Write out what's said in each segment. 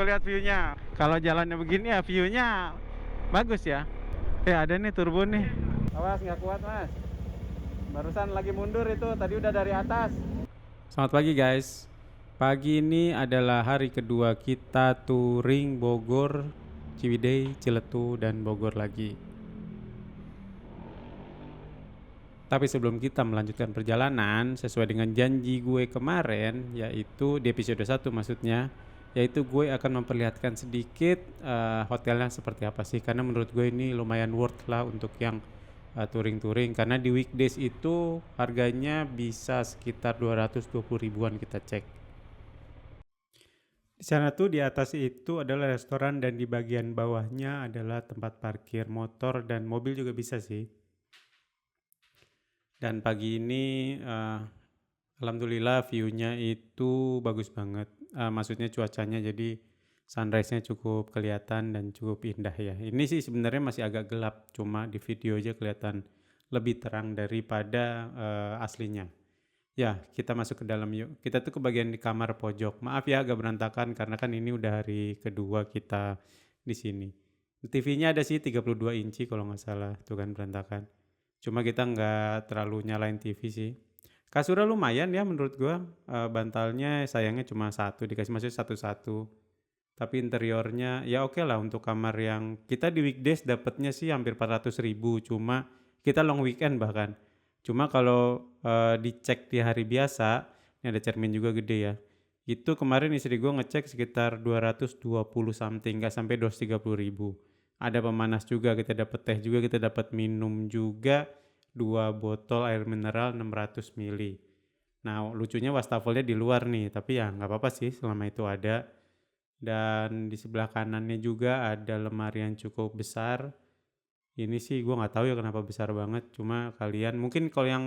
Tuh lihat view-nya. Kalau jalannya begini ya view-nya bagus ya. Ada nih turbo nih. Awas nggak kuat mas. Barusan lagi mundur itu, tadi udah dari atas. Selamat pagi guys. Pagi ini adalah hari kedua kita touring Bogor, Ciwidey, Ciletu, dan Bogor lagi. Tapi sebelum kita melanjutkan perjalanan, sesuai dengan janji gue kemarin, yaitu di episode 1 maksudnya, yaitu gue akan memperlihatkan sedikit hotelnya seperti apa sih. Karena menurut gue ini lumayan worth lah untuk yang touring-touring. Karena di weekdays itu harganya bisa sekitar 220 ribuan kita cek. Di sana tuh di atas itu adalah restoran dan di bagian bawahnya adalah tempat parkir motor dan mobil juga bisa sih. Dan pagi ini alhamdulillah view-nya itu bagus banget. Maksudnya cuacanya jadi sunrise-nya cukup kelihatan dan cukup indah ya. Ini sih sebenarnya masih agak gelap, cuma di video aja kelihatan lebih terang daripada aslinya. Ya, kita masuk ke dalam yuk. Kita tuh ke bagian di kamar pojok. Maaf ya agak berantakan karena kan ini udah hari kedua kita di sini. TV-nya ada sih 32 inci kalau nggak salah, tuh kan berantakan. Cuma kita nggak terlalu nyalain TV sih. Kasurnya lumayan ya menurut gua. Bantalnya sayangnya cuma satu, dikasih maksudnya satu-satu. Tapi interiornya ya oke lah untuk kamar yang kita di weekdays dapatnya sih hampir 400 ribu. Cuma kita long weekend bahkan. Cuma kalau dicek di hari biasa, ini ada cermin juga gede ya. Itu kemarin istri gue ngecek sekitar 220 something, nggak sampai 230 ribu. Ada pemanas juga, kita dapat teh juga, kita dapat minum juga 2 botol air mineral 600 ml. Nah lucunya wastafelnya di luar nih, tapi ya nggak apa-apa sih selama itu ada. Dan di sebelah kanannya juga ada lemari yang cukup besar. Ini sih gue nggak tahu ya kenapa besar banget. Cuma kalian mungkin kalau yang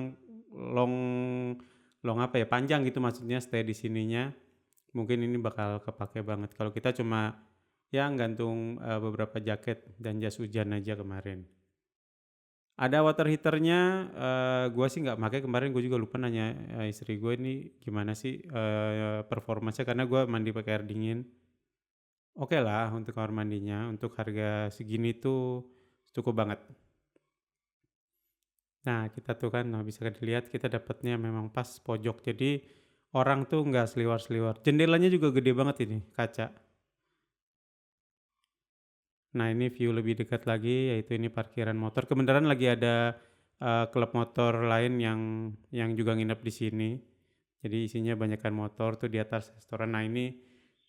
long apa ya, panjang gitu maksudnya stay di sininya, mungkin ini bakal kepake banget. Kalau kita cuma ya gantung beberapa jaket dan jas hujan aja kemarin. Ada water heaternya, gue sih nggak pakai kemarin. Gue juga lupa nanya istri gue ini gimana sih performanya, karena gue mandi pakai air dingin. Oke lah untuk kamar mandinya, untuk harga segini tuh cukup banget. Nah kita tuh kan bisa dilihat kita dapatnya memang pas pojok, jadi orang tuh nggak seliwar-seliwar. Jendelanya juga gede banget ini, kaca. Nah ini view lebih dekat lagi, yaitu ini parkiran motor. Kebenaran lagi ada klub motor lain yang juga nginep di sini. Jadi isinya banyakkan motor tuh di atas restoran. Nah ini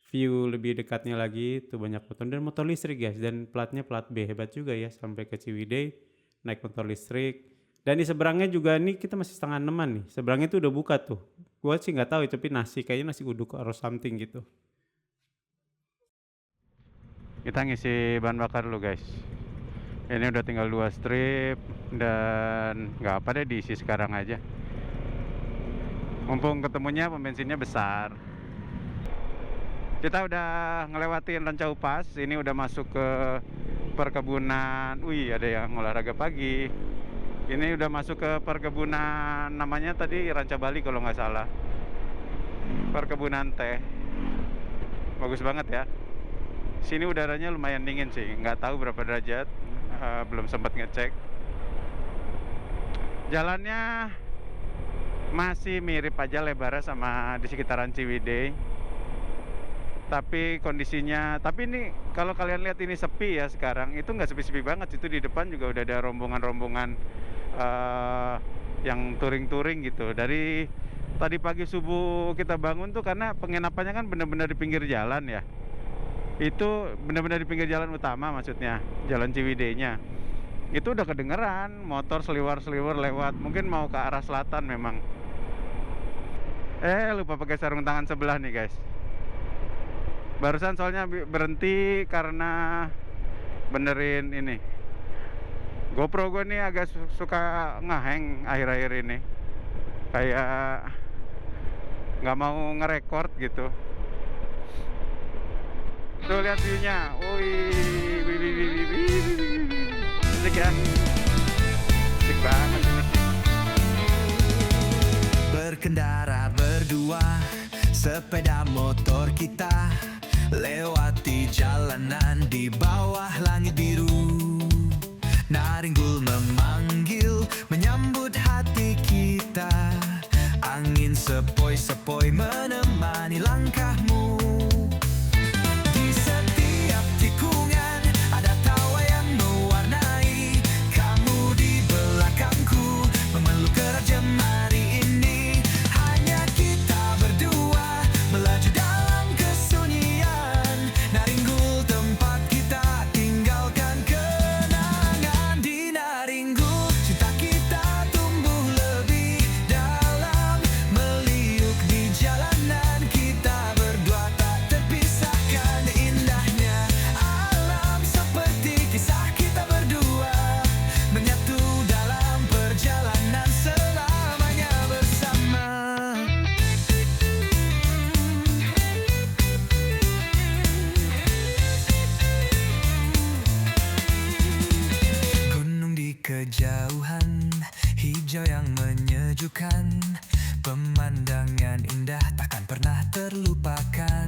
view lebih dekatnya lagi, tuh banyak motor dan motor listrik guys. Dan platnya plat B, hebat juga ya, sampai ke Ciwidey naik motor listrik. Dan di seberangnya juga nih kita masih setengah 6-an nih. Seberangnya tuh udah buka tuh. Gua sih nggak tahu itu, tapi kayaknya nasi uduk or something gitu. Kita ngisi bahan bakar dulu guys. Ini udah tinggal 2 strip dan nggak apa deh diisi sekarang aja. Mumpung ketemunya pom bensinnya besar. Kita udah ngelewatin Ranca Upas. Ini udah masuk ke perkebunan. Wih, ada yang olahraga pagi. Ini udah masuk ke perkebunan, namanya tadi Ranca Bali kalau nggak salah. Perkebunan teh. Bagus banget ya. Sini udaranya lumayan dingin sih. Nggak tahu berapa derajat. Belum sempat ngecek. Jalannya masih mirip aja lebarnya sama di sekitaran Ciwidey. Tapi kondisinya, tapi ini kalau kalian lihat ini sepi ya sekarang, itu nggak sepi-sepi banget. Itu di depan juga udah ada rombongan-rombongan yang touring-touring gitu. Dari tadi pagi subuh kita bangun tuh, karena penginapannya kan bener-bener di pinggir jalan ya. Itu bener-bener di pinggir jalan utama maksudnya, jalan Ciwidey-nya. Itu udah kedengeran motor seliwar-seliwar lewat, mungkin mau ke arah selatan memang. Lupa pakai sarung tangan sebelah nih guys. Barusan soalnya berhenti karena benerin ini. GoPro gue nih agak suka ngehang akhir-akhir ini. Kayak nggak mau ngerekord gitu. Tuh lihat view-nya. Wih, asik ya. Asik banget ini. Berkendara berdua, sepeda motor kita lewat di jalanan di bawah langit biru. Naringgul memanggil, menyambut hati kita. Angin sepoi-sepoi menemani langkahmu. Di setiap tikungan ada tawa yang mewarnai. Kamu di belakangku, memeluk erat jemari ini. Hanya kita berdua, melaju dalam kesunyian. Naringgul tempat kita tinggalkan kenangan. Di Naringgul cinta kita tumbuh lebih dalam. Meliuk di jalanan kita berdua tak terpisahkan. Indahnya alam seperti kisah kita berdua, menyatu dalam perjalanan selamanya bersama. Gunung di kejauhan, hijau yang menyejukkan. Pemandangan indah takkan pernah terlupakan.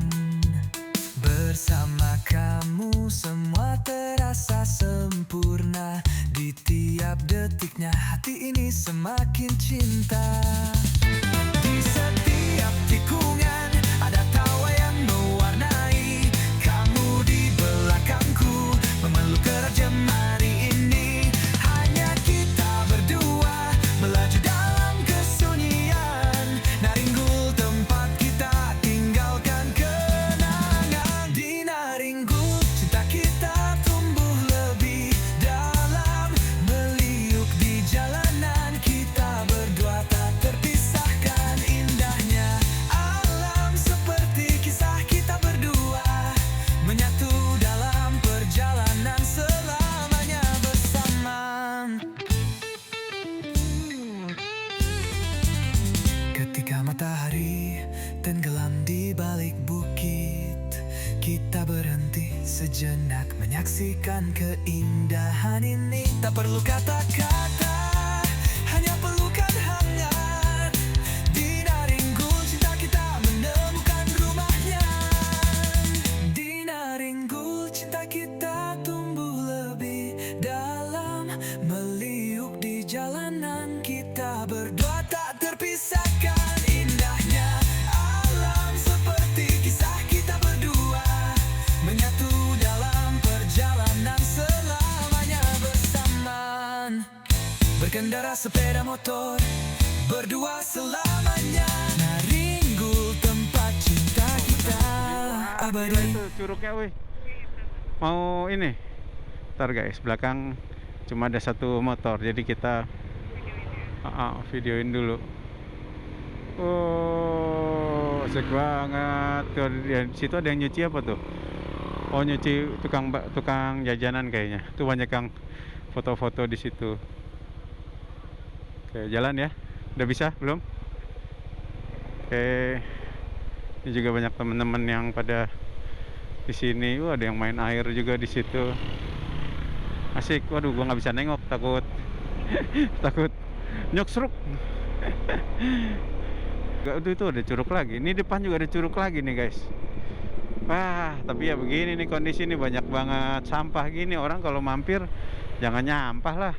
Bersama kamu semua terasa sempurna. Di tiap detiknya hati ini semakin cinta. Di setiap tikungan ada tawa yang mewarnai. Kamu di belakangku, memeluk erat jemari ini. Hanya kita berdua, melaju dalam kesunyian. Naringgul tempat kita tinggalkan kenangan. Di Naringgul cinta kita tumbuh lebih dalam. Meliuk di jalanan kita berdua tak terpisahkan. Indahnya alam seperti kisah kita berdua, menyatu dalam perjalanan selamanya bersama. Ketika matahari tenggelam di balik bukit, kita berhenti sejenak menyaksikan keindahan ini. Tak perlu kata-kata, hanya pelukan hangat. Di Naringgul cinta kita menemukan rumahnya. Di Naringgul cinta kita tumbuh lebih dalam. Meliuk di jalanan kita berdua tak terpisahkan. Indahnya alam seperti kisah kita berdua, menyatu dalam perjalanan selamanya bersamaan. Berkendara sepeda motor, berdua selamanya. Naringgul tempat cinta kita abadi. Itu curugnya, wih. Mau ini. Ntar guys, belakang cuma ada satu motor, jadi kita videoin dulu. Oh, asik banget. Tuh, di situ ada yang nyuci apa tuh? Oh, nyuci tukang jajanan kayaknya. Tuh banyak yang foto-foto di situ. Oke, jalan ya. Udah bisa belum? Oke. Ini juga banyak teman-teman yang pada di sini. Ada yang main air juga di situ. Asik. Waduh, gua nggak bisa nengok, takut takut nyoksruk. Aduh, itu ada curug lagi. Ini depan juga ada curug lagi nih guys. Wah, tapi ya begini nih kondisi nih, banyak banget sampah gini. Orang kalau mampir jangan nyampah lah.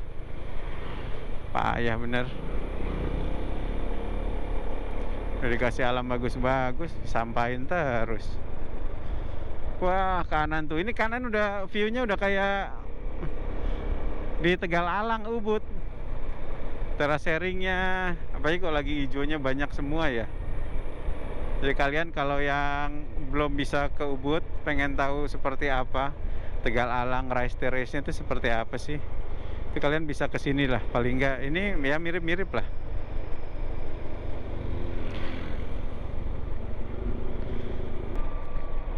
Payah bener. Udah dikasih alam bagus-bagus, sampahin terus. Wah, kanan tuh. Ini kanan udah view-nya udah kayak di Tegal Alang, Ubud. Terasering-nya, apalagi kalau lagi hijaunya banyak semua ya. Jadi kalian kalau yang belum bisa ke Ubud, pengen tahu seperti apa Tegal Alang Rice Terrace-nya itu seperti apa sih, itu kalian bisa ke sini lah. Paling enggak ini ya mirip-mirip lah.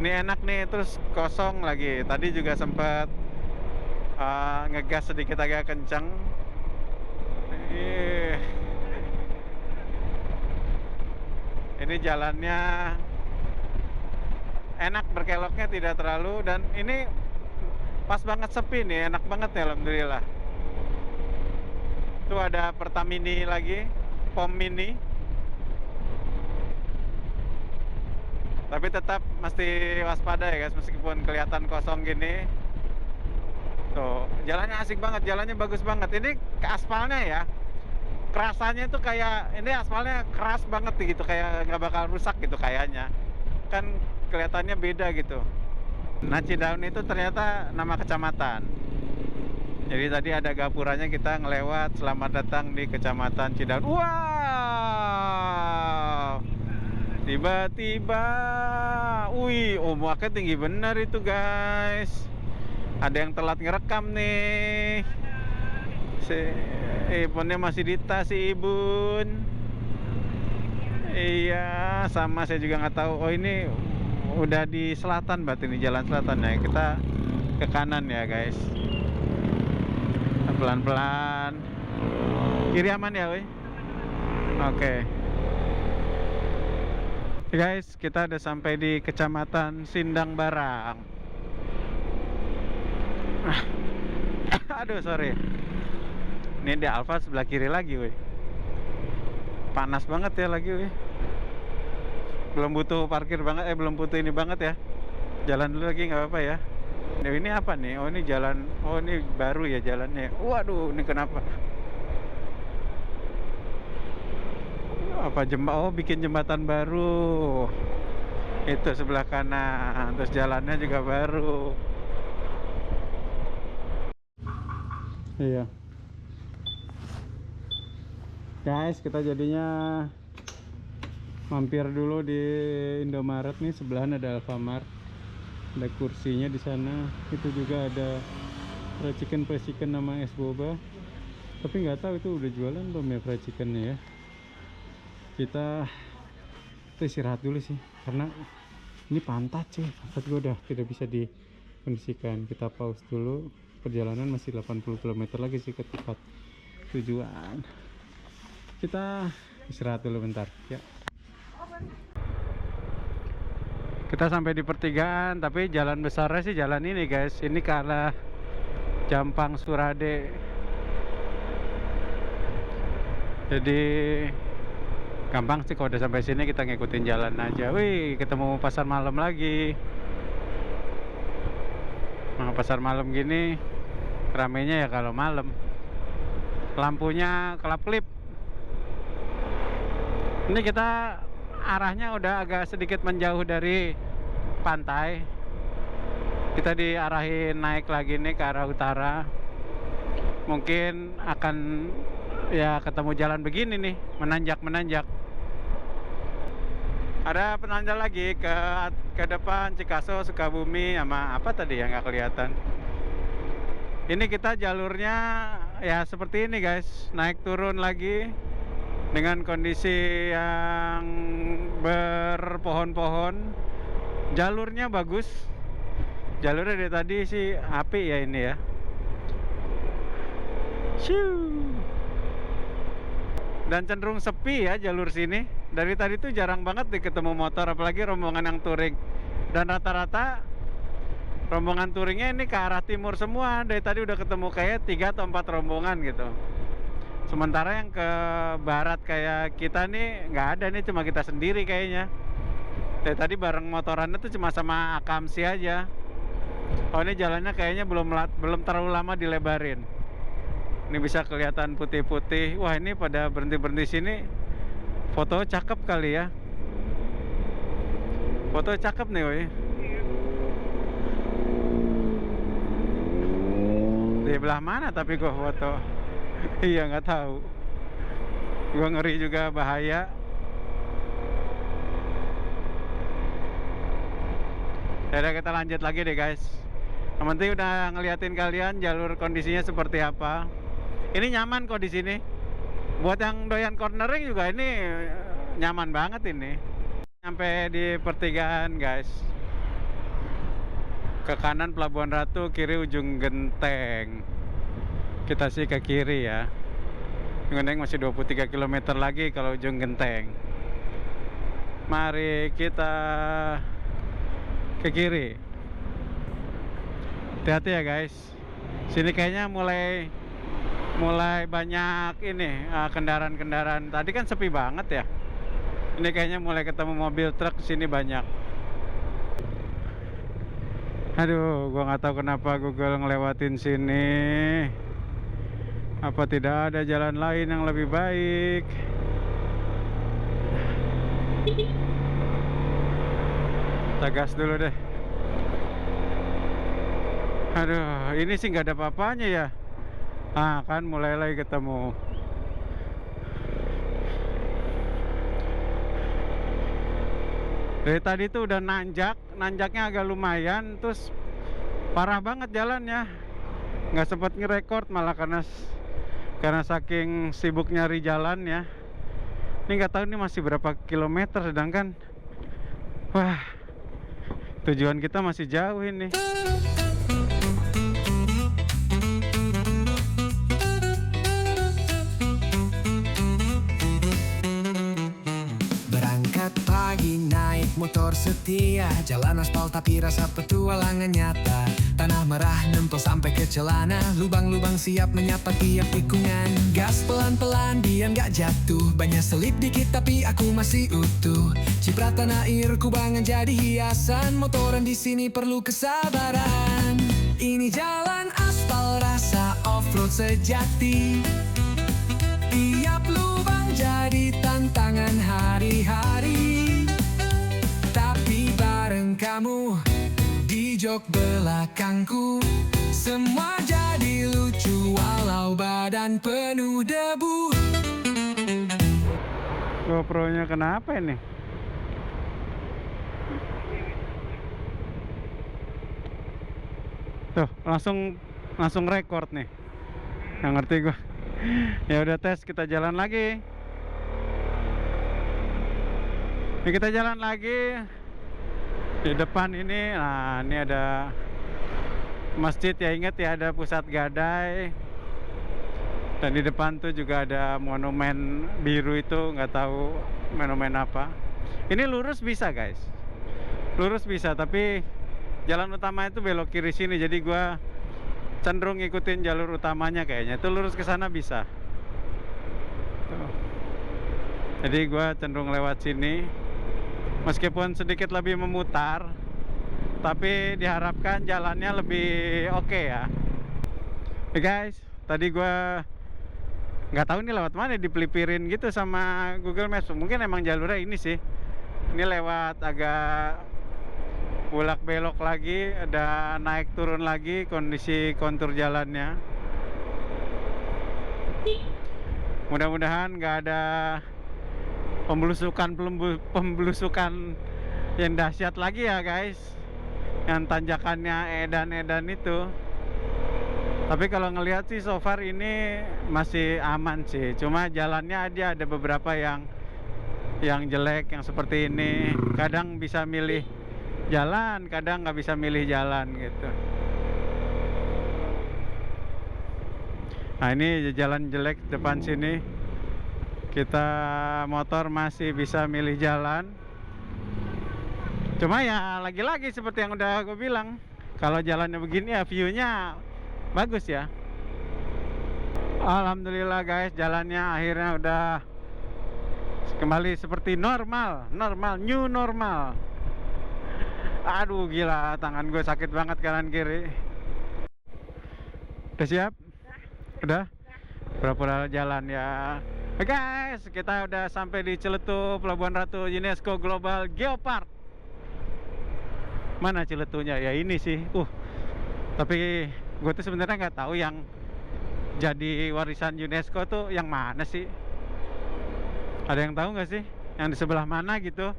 Ini enak nih, terus kosong lagi. Tadi juga sempat ngegas sedikit agak kencang. Ini jalannya enak, berkeloknya tidak terlalu, dan ini pas banget sepi nih, enak banget ya, alhamdulillah. Tuh ada Pertamini lagi, pom mini. Tapi tetap mesti waspada ya guys, meskipun kelihatan kosong gini. Tuh, jalannya asik banget, jalannya bagus banget. Ini ke aspalnya ya, kerasanya itu kayak ini aspalnya keras banget gitu, kayak nggak bakal rusak gitu kayaknya. Kan kelihatannya beda gitu. Nah, Cidaun itu ternyata nama kecamatan. Jadi tadi ada gapuranya, kita ngelewat, selamat datang di Kecamatan Cidaun. Wow! Tiba-tiba, wih, ombaknya tinggi bener itu guys. Ada yang telat ngerekam nih. Si iPhone-nya masih di tas si Ibun. Iya, sama saya juga nggak tahu. Oh, ini udah di selatan, berarti ini jalan selatan ya. Kita ke kanan ya guys. Pelan-pelan. Kiri aman ya, woi. Oke. Guys, kita udah sampai di Kecamatan Sindang Barang. Aduh, sorry. Ini di Alfa sebelah kiri lagi, woi. Panas banget ya lagi, woi. Belum butuh parkir banget, belum butuh ini banget ya. Jalan dulu lagi, nggak apa-apa ya. Nah, ini apa nih? Oh, ini jalan. Oh, ini baru ya jalannya. Waduh, ini kenapa? Apa Oh, bikin jembatan baru. Itu sebelah kanan. Terus jalannya juga baru. Iya. Guys, kita jadinya mampir dulu di Indomaret nih, sebelahan ada Alfamart. Ada kursinya di sana. Itu juga ada fried chicken nama es boba. Tapi nggak tahu itu udah jualan belum ya fried chickennya ya. Kita istirahat dulu sih, karena ini pantat sih. Pantat gue udah tidak bisa dikondisikan. Kita pause dulu. Perjalanan masih 80 km lagi sih ke tempat tujuan. Kita istirahat dulu bentar ya. Kita sampai di pertigaan, tapi jalan besarnya sih jalan ini guys. Ini ke arah Jampang Surade. Jadi gampang sih kalau udah sampai sini, kita ngikutin jalan aja. Wih, ketemu pasar malam lagi. Nah, pasar malam gini ramenya ya kalau malam. Lampunya kelap-kelip. Ini kita arahnya udah agak sedikit menjauh dari pantai. Kita diarahin naik lagi nih ke arah utara. Mungkin akan ya ketemu jalan begini nih, menanjak. Ada penanjak lagi ke depan Cikaso, Sukabumi, sama apa tadi yang nggak kelihatan. Ini kita jalurnya ya seperti ini guys, naik turun lagi dengan kondisi yang berpohon-pohon. Jalurnya bagus. Jalurnya dari tadi sih api ya ini ya. Shoo. Dan cenderung sepi ya jalur sini. Dari tadi tuh jarang banget nih ketemu motor, apalagi rombongan yang touring. Dan rata-rata rombongan touringnya ini ke arah timur semua. Dari tadi udah ketemu kayak 3 atau 4 rombongan gitu. Sementara yang ke barat kayak kita nih nggak ada nih, cuma kita sendiri kayaknya. Dari tadi bareng motorannya tuh cuma sama Akamsi aja. Oh, ini jalannya kayaknya belum terlalu lama dilebarin. Ini bisa kelihatan putih-putih. Wah, ini pada berhenti-berhenti sini. Foto cakep kali ya. Foto cakep nih, woy. Di belah mana tapi gua foto? Iya, nggak tahu. Gua ngeri juga, bahaya. Yaudah, kita lanjut lagi deh guys. Yang penting udah ngeliatin kalian jalur kondisinya seperti apa. Ini nyaman kok di sini. Buat yang doyan cornering juga ini nyaman banget ini. Sampai di pertigaan guys. Ke kanan Pelabuhan Ratu, kiri ujung Genteng. Kita sih ke kiri ya. Genteng masih 23 km lagi kalau ujung Genteng. Mari kita ke kiri. Hati-hati ya guys. Sini kayaknya mulai banyak ini kendaraan-kendaraan. Tadi kan sepi banget ya. Ini kayaknya mulai ketemu mobil truk sini banyak. Aduh, gua nggak tahu kenapa Google ngelewatin sini. Apa tidak ada jalan lain yang lebih baik? Kita gas dulu deh. Aduh, ini sih nggak ada apa-apanya ya. Ah, kan mulai lagi ketemu. Dari tadi tuh udah nanjaknya agak lumayan, terus parah banget jalannya. Nggak sempet ngerekord malah karena saking sibuk nyari jalan ya. Ini nggak tahu ini masih berapa kilometer, sedangkan wah, tujuan kita masih jauh ini. Berangkat pagi naik motor setia, jalan aspal tapi rasa petualangan nyata. Tanah merah nempel sampai ke celana, lubang-lubang siap menyapa tiap tikungan. Gas pelan-pelan biar gak jatuh, banyak selip dikit tapi aku masih utuh. Cipratan air kubangan jadi hiasan, motoran di sini perlu kesabaran. Ini jalan aspal rasa off-road sejati, tiap lubang jadi tantangan hari-hari. Tapi bareng kamu di jok belakangku, semua jadi lucu walau badan penuh debu. GoPro-nya kenapa ini? Tuh, langsung record nih. Nggak ngerti gua. Ya udah tes, kita jalan lagi. Ini kita jalan lagi. Di depan ini, nah ini ada masjid ya, inget ya, ada pusat gadai. Dan di depan tuh juga ada monumen biru itu, nggak tahu monumen apa. Ini lurus bisa guys, lurus bisa, tapi jalan utama itu belok kiri sini. Jadi gua cenderung ngikutin jalur utamanya kayaknya. Itu lurus ke sana bisa. Tuh. Jadi gua cenderung lewat sini. Meskipun sedikit lebih memutar, tapi diharapkan jalannya lebih oke ya. Oke guys, tadi gua nggak tahu ini lewat mana, dipelipirin gitu sama Google Maps. Mungkin emang jalurnya ini sih. Ini lewat agak bulak belok lagi, ada naik turun lagi kondisi kontur jalannya. Mudah-mudahan nggak ada pembelusukan yang dahsyat lagi ya guys, yang tanjakannya edan-edan itu. Tapi kalau ngelihat sih so far ini masih aman sih, cuma jalannya aja ada beberapa yang jelek, yang seperti ini. Kadang bisa milih jalan, kadang nggak bisa milih jalan gitu. Nah ini jalan jelek depan sini, kita motor masih bisa milih jalan. Cuma ya lagi-lagi seperti yang udah gue bilang, kalau jalannya begini ya view-nya bagus ya. Alhamdulillah guys, jalannya akhirnya udah kembali seperti normal, new normal. Aduh gila, tangan gue sakit banget kanan kiri. Udah siap? Udah? Pura-pura jalan ya. Oke guys, kita udah sampai di Ciletuh, Pelabuhan Ratu UNESCO Global Geopark. Mana Ciletuhnya? Ya ini sih. Tapi gue tuh sebenarnya nggak tahu yang jadi warisan UNESCO tuh yang mana sih. Ada yang tahu nggak sih? Yang di sebelah mana gitu?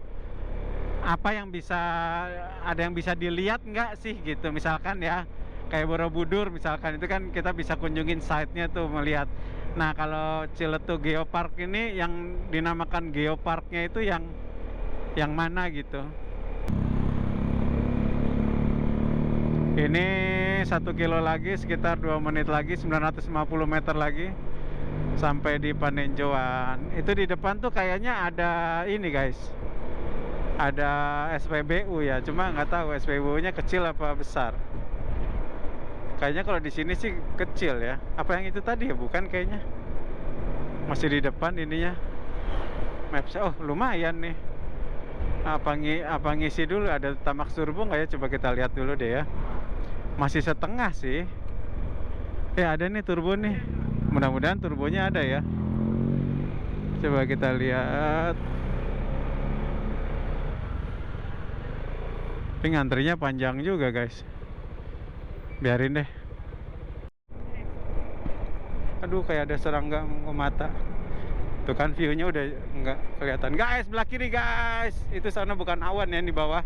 Apa yang bisa, ada yang bisa dilihat nggak sih gitu? Misalkan ya, kayak Borobudur misalkan, itu kan kita bisa kunjungin site-nya tuh, melihat. Nah kalau Ciletuh Geopark ini, yang dinamakan Geoparknya itu yang mana gitu. Ini 1 kilo lagi, sekitar 2 menit lagi, 950 meter lagi sampai di Panenjoan. Itu di depan tuh kayaknya ada ini guys, ada SPBU ya, cuma nggak tahu SPBU-nya kecil apa besar. Kayaknya kalau di sini sih kecil ya. Apa yang itu tadi ya? Bukan kayaknya. Masih di depan ininya. Maps. Oh, lumayan nih. Apa ngisi dulu, ada Tamak Surbo nggak ya? Coba kita lihat dulu deh ya. Masih setengah sih. Ada nih turbo nih. Mudah-mudahan turbonya ada ya. Coba kita lihat. Tapi ngantrinya panjang juga guys. Biarin deh. Aduh, kayak ada serangga ke mata. Tuh kan view-nya udah nggak kelihatan. Guys, belah kiri guys. Itu sana bukan awan ya, di bawah.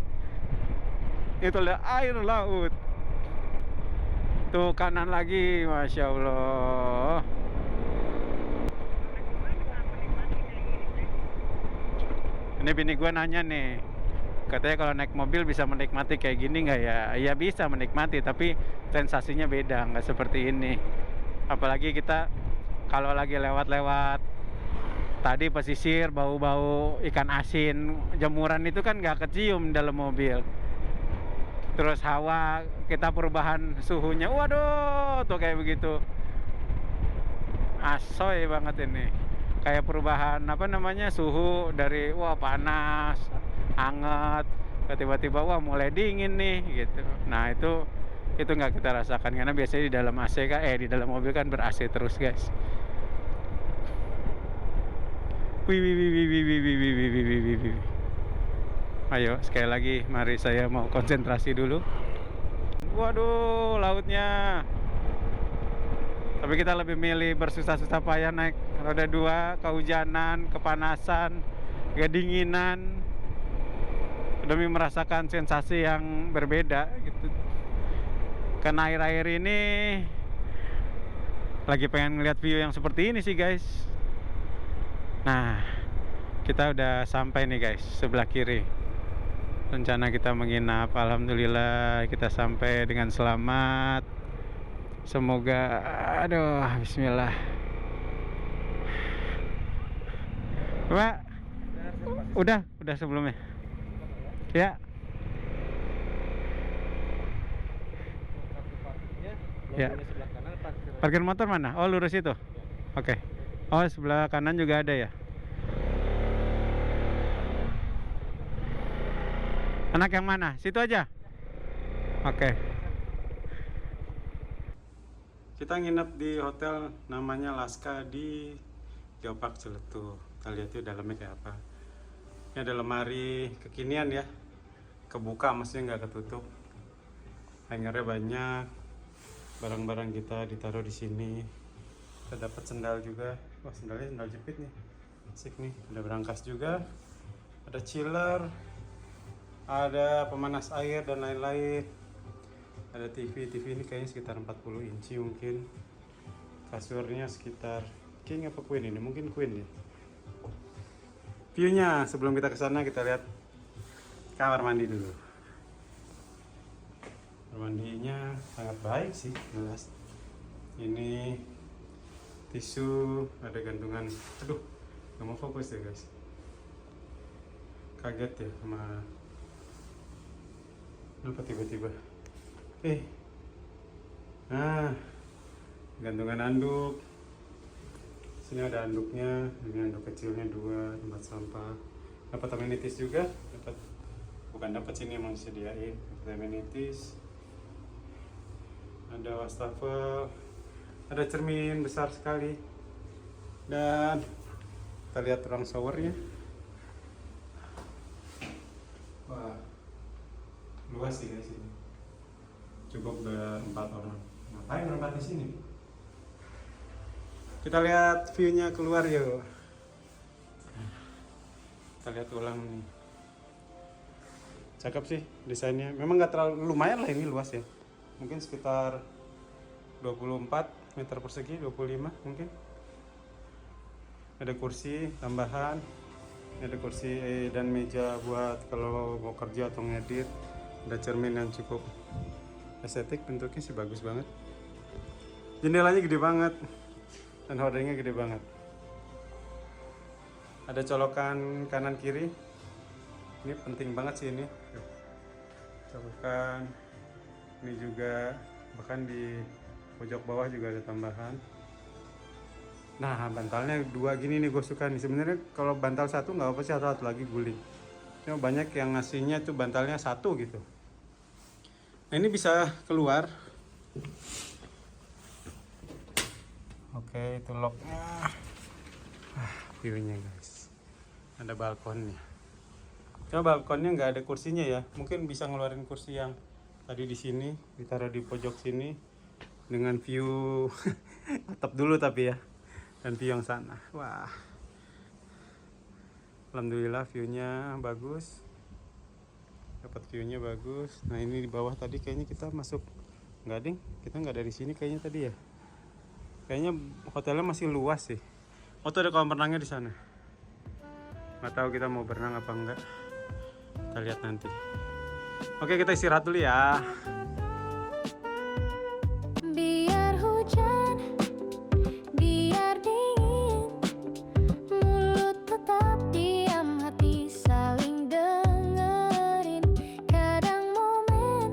Itu ada air laut. Tuh kanan lagi, Masya Allah. Ini bini gue nanya nih, katanya kalau naik mobil bisa menikmati kayak gini nggak ya? Ya bisa menikmati, tapi sensasinya beda, nggak seperti ini. Apalagi kita kalau lagi lewat-lewat tadi pesisir, bau-bau ikan asin, jemuran itu kan nggak kecium dalam mobil. Terus hawa, kita perubahan suhunya, waduh, tuh kayak begitu. Asoy banget ini. Kayak perubahan suhu dari wah panas, hangat, tiba-tiba wah mulai dingin nih gitu. Nah, itu nggak kita rasakan karena biasanya di dalam AC kan di dalam mobil kan ber AC terus, guys. Wih, wih, wih, wih, wih, wih, wih, wih, wih, wih, wih, wih. Ayo sekali lagi, mari saya mau konsentrasi dulu. Waduh, lautnya. Tapi kita lebih milih bersusah-susah payah naik roda 2, kehujanan, kepanasan, kedinginan, demi merasakan sensasi yang berbeda gitu. Karena air-air ini lagi pengen ngeliat view yang seperti ini sih guys. Nah, kita udah sampai nih guys, sebelah kiri. Rencana kita menginap, alhamdulillah kita sampai dengan selamat. Semoga, aduh, bismillah. Pak, udah sebelumnya. Ya. Ya. Parkir motor mana? Oh, lurus itu. Oke. Oh, sebelah kanan juga ada ya. Anak yang mana? Situ aja. Oke. Kita nginep di hotel namanya Laska di Geopark Ciletuh. Kita lihat yuk dalamnya kayak apa. Ini ada lemari kekinian ya, kebuka maksudnya nggak ketutup. Hangernya banyak, barang-barang kita ditaruh di sini. Kita dapat sendal juga. Wah, sendalnya sendal jepit nih, asik nih. Ada berangkas juga, ada chiller, ada pemanas air dan lain-lain. Ada TV ini kayaknya sekitar 40 inci mungkin. Kasurnya sekitar king apa queen ini? Mungkin queen ya. Viewnya sebelum kita ke sana kita lihat kamar mandi dulu. Kamar mandinya sangat baik sih, jelas. Ini tisu, ada gantungan. Aduh, nggak mau fokus ya guys. Kaget ya sama apa tiba-tiba. Nah, gantungan anduk. Sini ada anduknya, ini anduk kecilnya 2, tempat sampah. Dapat amenities juga, bukan sini emang disediain. Dapat amenities. Ada wastafel, ada cermin besar sekali. Dan kita lihat ruang showernya. Wah, luas sih guys ini. Cukup 4 orang. Ngapain berempat di sini? Kita lihat view-nya keluar yuk. Kita lihat ulang nih. Cakep sih desainnya. Memang nggak terlalu, lumayan lah ini luas ya. Mungkin sekitar 24 meter persegi, 25 mungkin. Ada kursi tambahan. Ada kursi dan meja buat kalau mau kerja atau ngedit. Ada cermin yang cukup estetik, bentuknya sih bagus banget. Jendelanya gede banget dan hordingnya gede banget. Ada colokan kanan kiri. Ini penting banget sih ini. Colokan. Ini juga bahkan di pojok bawah juga ada tambahan. Nah, bantalnya 2 gini nih gue suka nih. Sebenarnya kalau bantal 1 nggak apa sih, satu lagi guling. Cuma banyak yang ngasihnya tuh bantalnya 1 gitu. Nah, ini bisa keluar. Oke, itu locknya. View-nya guys. Ada balkonnya. Coba balkonnya nggak ada kursinya ya. Mungkin bisa ngeluarin kursi yang tadi di sini, ditaruh di pojok sini dengan view atap dulu tapi ya. Dan view yang sana. Wah. Alhamdulillah view-nya bagus. Dapat view-nya bagus. Nah, ini di bawah tadi kayaknya kita masuk. Nggak ding, kita nggak dari sini kayaknya tadi ya. Kayaknya hotelnya masih luas sih. Oh, tuh ada kolam renangnya di sana. Nggak tahu kita mau berenang apa enggak. Kita lihat nanti. Oke, kita istirahat dulu ya. Biar hujan, biar dingin, mulut tetap diam, hati saling dengerin. Kadang momen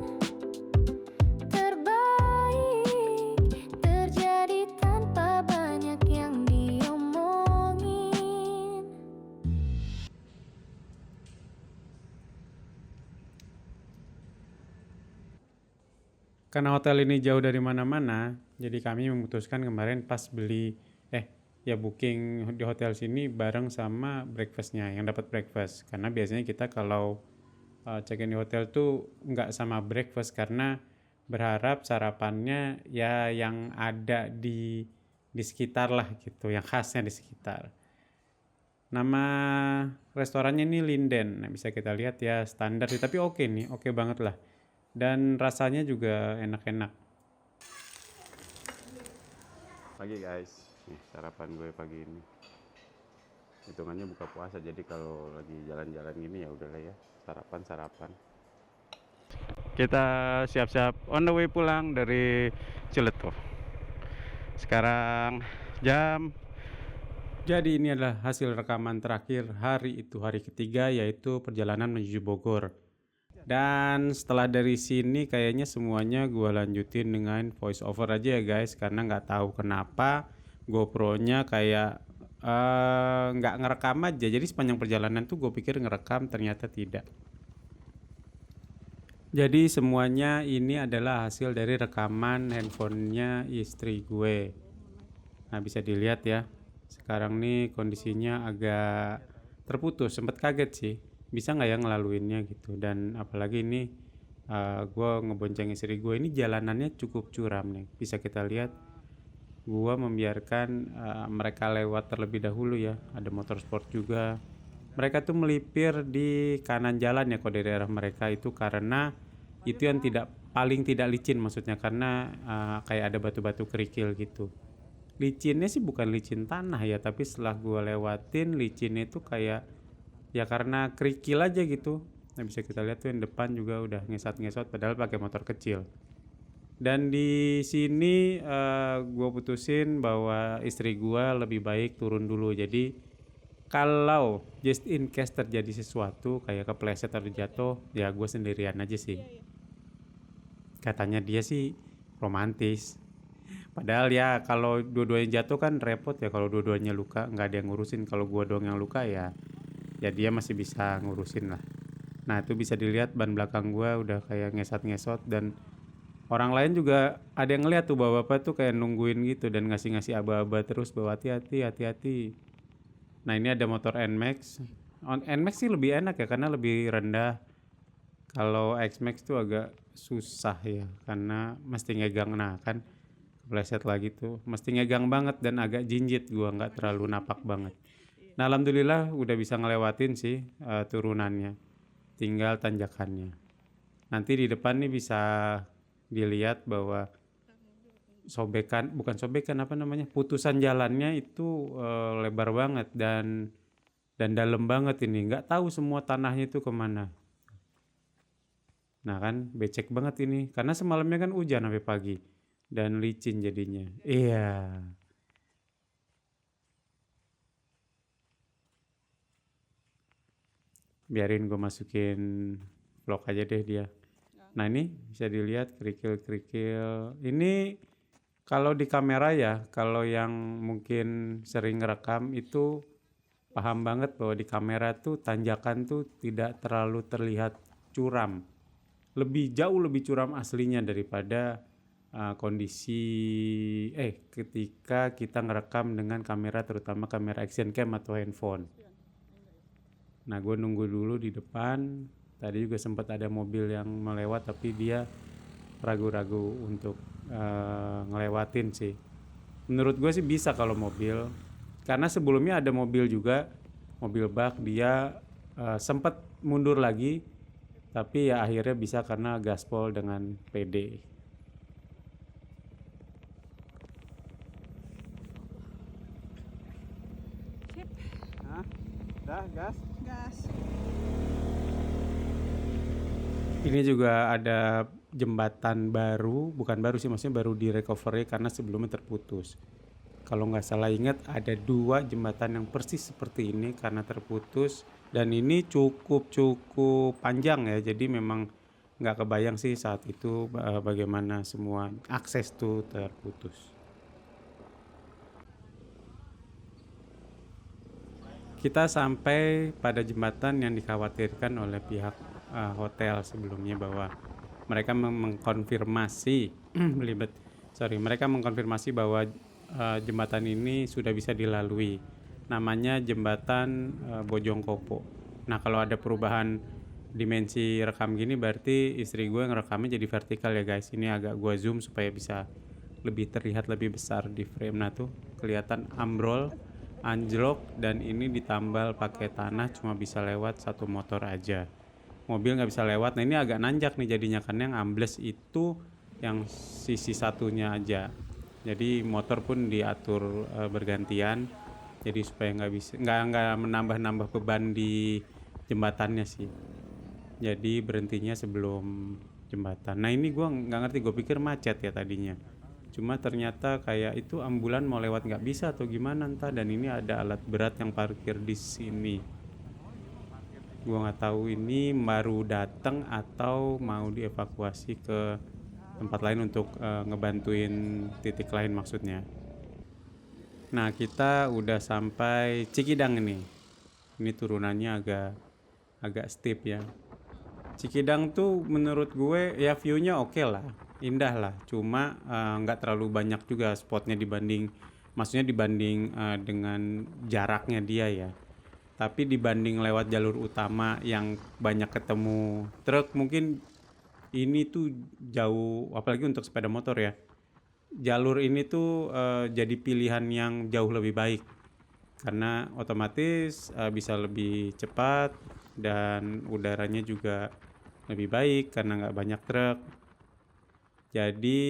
terbaik terjadi tanpa banyak yang diomongin. Karena hotel ini jauh dari mana-mana, jadi kami memutuskan kemarin pas booking di hotel sini bareng sama breakfastnya, yang dapat breakfast. Karena biasanya kita kalau check-in di hotel tuh nggak sama breakfast karena berharap sarapannya ya yang ada di sekitar lah gitu, yang khasnya di sekitar. Nama restorannya ini Linden. Nah, bisa kita lihat ya standar sih, tapi oke nih, oke banget lah. Dan rasanya juga enak-enak. Pagi guys, nih sarapan gue pagi ini. Hitungannya buka puasa, jadi kalau lagi jalan-jalan gini ya udahlah ya, sarapan. Kita siap-siap on the way pulang dari Ciletuh. Sekarang jadi ini adalah hasil rekaman terakhir hari itu, hari ketiga, yaitu perjalanan menuju Bogor. Dan setelah dari sini kayaknya semuanya gue lanjutin dengan voice over aja ya guys, karena nggak tahu kenapa GoPro-nya kayak nggak ngerekam aja. Jadi sepanjang perjalanan tuh gue pikir ngerekam, ternyata tidak. Jadi semuanya ini adalah hasil dari rekaman handphonenya istri gue. Nah, bisa dilihat ya. Sekarang nih kondisinya agak terputus, sempat kaget sih. Bisa nggak ya ngelaluinnya gitu. Dan apalagi ini gue ngebonceng istri gue, ini jalanannya cukup curam nih. Bisa kita lihat gue membiarkan mereka lewat terlebih dahulu ya. Ada motor sport juga. Mereka tuh melipir di kanan jalan ya, kalau di daerah mereka itu, karena itu yang paling tidak licin, maksudnya karena kayak ada batu-batu kerikil gitu. Licinnya sih bukan licin tanah ya, tapi setelah gue lewatin licinnya itu kayak ya karena kerikil aja gitu. Nah, bisa kita lihat tuh yang depan juga udah ngesot-ngesot padahal pakai motor kecil. Dan di sini gue putusin bahwa istri gue lebih baik turun dulu. Jadi kalau just in case terjadi sesuatu kayak kepleset atau jatuh, ya gue sendirian aja sih. Katanya dia sih romantis. Padahal ya kalau dua-duanya jatuh kan repot ya, kalau dua-duanya luka nggak ada yang ngurusin. Kalau gue doang yang luka ya dia masih bisa ngurusin lah. Nah, itu bisa dilihat ban belakang gue udah kayak ngesot-ngesot, dan orang lain juga ada yang ngeliat tuh bapak-bapak tuh kayak nungguin gitu dan ngasih aba-aba terus bahwa hati-hati. Nah, ini ada motor NMAX. NMAX sih lebih enak ya karena lebih rendah. Kalau X-Max tuh agak susah ya karena mesti ngegang. Nah kan kepleset lagi tuh, mesti ngegang banget dan agak jinjit, gua nggak terlalu napak banget. Nah, alhamdulillah udah bisa ngelewatin sih turunannya, tinggal tanjakannya. Nanti di depan nih bisa dilihat bahwa putusan jalannya itu lebar banget dan dalam banget ini, nggak tahu semua tanahnya itu kemana. Nah kan becek banget ini, karena semalamnya kan hujan sampai pagi dan licin jadinya. Iya. Biarin gue masukin vlog aja deh dia. Nah, ini bisa dilihat kerikil-kerikil. Ini kalau di kamera ya, kalau yang mungkin sering ngerekam itu paham banget bahwa di kamera tuh tanjakan tuh tidak terlalu terlihat curam. jauh lebih curam aslinya daripada ketika kita ngerekam dengan kamera, terutama kamera action cam atau handphone. Nah, gue nunggu dulu di depan. Tadi juga sempat ada mobil yang melewat, tapi dia ragu-ragu untuk ngelewatin sih. Menurut gue sih bisa kalau mobil, karena sebelumnya ada mobil juga, mobil bak, dia sempat mundur lagi, tapi ya akhirnya bisa karena gaspol dengan PD. Gas. Ini juga ada jembatan baru, bukan baru sih, maksudnya baru di recovery karena sebelumnya terputus. Kalau nggak salah ingat ada 2 jembatan yang persis seperti ini karena terputus, dan ini cukup panjang ya, jadi memang nggak kebayang sih saat itu bagaimana semua akses tuh terputus. Kita sampai pada jembatan yang dikhawatirkan oleh pihak hotel sebelumnya, bahwa mereka mengkonfirmasi bahwa jembatan ini sudah bisa dilalui. Namanya jembatan Bojongkopo. Nah, kalau ada perubahan dimensi rekam gini berarti istri gue ngerekamnya jadi vertikal ya guys. Ini agak gue zoom supaya bisa lebih terlihat lebih besar di frame. Nah tuh kelihatan ambrol, anjlok, dan ini ditambal pakai tanah, cuma bisa lewat 1 motor aja, mobil nggak bisa lewat. Nah ini agak nanjak nih jadinya, karena yang ambles itu yang sisi satunya aja, jadi motor pun diatur bergantian, jadi supaya nggak menambah beban di jembatannya sih, jadi berhentinya sebelum jembatan. Nah ini gue nggak ngerti, gue pikir macet ya tadinya, cuma ternyata kayak itu ambulan mau lewat nggak bisa atau gimana entah, dan ini ada alat berat yang parkir di sini. Gue nggak tahu ini baru datang atau mau dievakuasi ke tempat lain untuk ngebantuin titik lain maksudnya. Nah kita udah sampai Cikidang ini. Ini turunannya agak steep ya. Cikidang tuh menurut gue ya view-nya oke lah, indah lah, cuma nggak terlalu banyak juga spotnya dibanding dengan jaraknya dia ya. Tapi dibanding lewat jalur utama yang banyak ketemu truk, mungkin ini tuh jauh, apalagi untuk sepeda motor ya. Jalur ini tuh jadi pilihan yang jauh lebih baik, karena otomatis bisa lebih cepat dan udaranya juga lebih baik karena nggak banyak truk. Jadi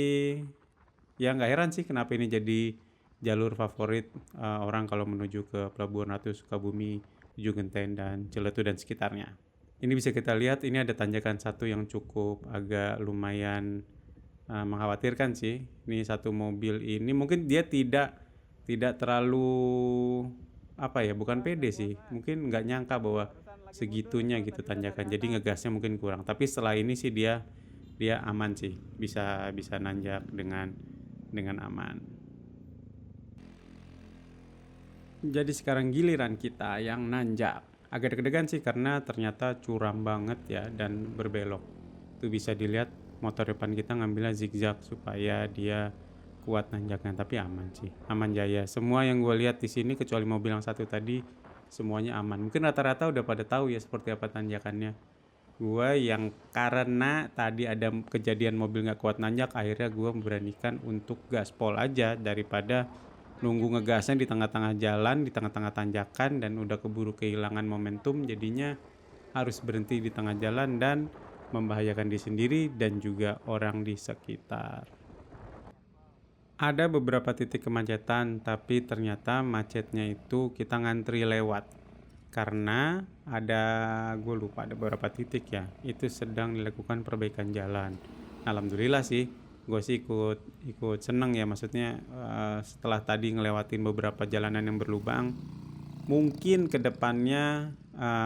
ya nggak heran sih kenapa ini jadi jalur favorit orang kalau menuju ke Pelabuhan Ratu, Sukabumi, Tujuh Genteng, dan Ciletu dan sekitarnya. Ini bisa kita lihat, ini ada tanjakan satu yang cukup agak lumayan mengkhawatirkan sih. Ini satu mobil ini mungkin dia tidak terlalu bukan pede sih, mungkin nggak nyangka bahwa segitunya gitu tanjakan, jadi ngegasnya mungkin kurang. Tapi setelah ini sih dia aman sih, bisa nanjak dengan aman. Jadi sekarang giliran kita yang nanjak. Agak deg-degan sih karena ternyata curam banget ya dan berbelok. Itu bisa dilihat motor depan kita ngambilnya zigzag supaya dia kuat nanjaknya, tapi aman sih, aman jaya. Semua yang gue lihat di sini kecuali mobil yang satu tadi semuanya aman. Mungkin rata-rata udah pada tahu ya seperti apa tanjakannya. Gue yang karena tadi ada kejadian mobil nggak kuat nanjak, akhirnya gue memberanikan untuk gaspol aja daripada nunggu ngegasnya di tengah-tengah jalan, di tengah-tengah tanjakan, dan udah keburu kehilangan momentum, jadinya harus berhenti di tengah jalan dan membahayakan diri sendiri dan juga orang di sekitar. Ada beberapa titik kemacetan, tapi ternyata macetnya itu kita ngantri lewat. Karena gue lupa ada beberapa titik ya, itu sedang dilakukan perbaikan jalan. Alhamdulillah sih, gue sih ikut seneng ya, maksudnya setelah tadi ngelewatin beberapa jalanan yang berlubang, mungkin kedepannya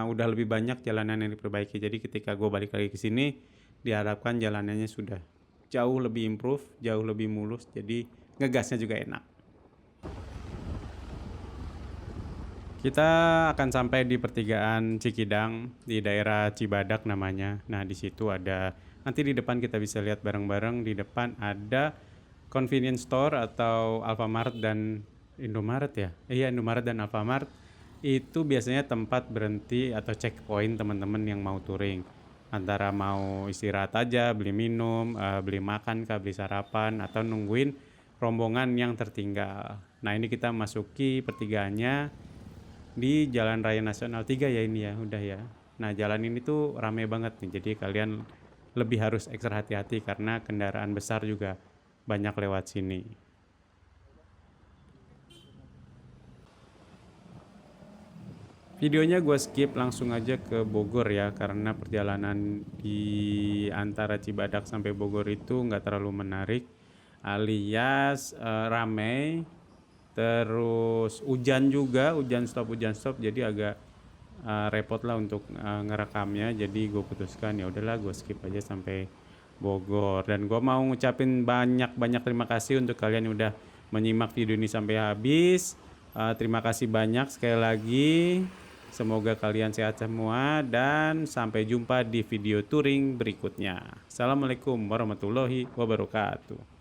udah lebih banyak jalanan yang diperbaiki. Jadi ketika gue balik lagi ke sini, diharapkan jalanannya sudah jauh lebih improve, jauh lebih mulus, jadi ngegasnya juga enak. Kita akan sampai di pertigaan Cikidang di daerah Cibadak namanya. Nah di situ ada Nanti di depan kita bisa lihat bareng-bareng, di depan ada convenience store atau Alfamart dan Indomaret ya. Iya, Indomaret dan Alfamart itu biasanya tempat berhenti atau checkpoint teman-teman yang mau touring. Antara mau istirahat aja, beli minum, beli makan kah, beli sarapan, atau nungguin rombongan yang tertinggal. Nah, ini kita masuki pertigaannya di Jalan Raya Nasional 3 ya ini ya, udah ya. Nah, jalan ini tuh rame banget nih, jadi kalian lebih harus ekstra hati-hati karena kendaraan besar juga banyak lewat sini. Videonya gue skip, langsung aja ke Bogor ya, karena perjalanan di antara Cibadak sampai Bogor itu nggak terlalu menarik, alias ramai, terus hujan juga, hujan stop, jadi agak repot lah untuk ngerekamnya. Jadi gue putuskan ya udahlah gue skip aja sampai Bogor. Dan gue mau ngucapin banyak terima kasih untuk kalian yang udah menyimak video ini sampai habis. Terima kasih banyak sekali lagi. Semoga kalian sehat semua dan sampai jumpa di video touring berikutnya. Assalamualaikum warahmatullahi wabarakatuh.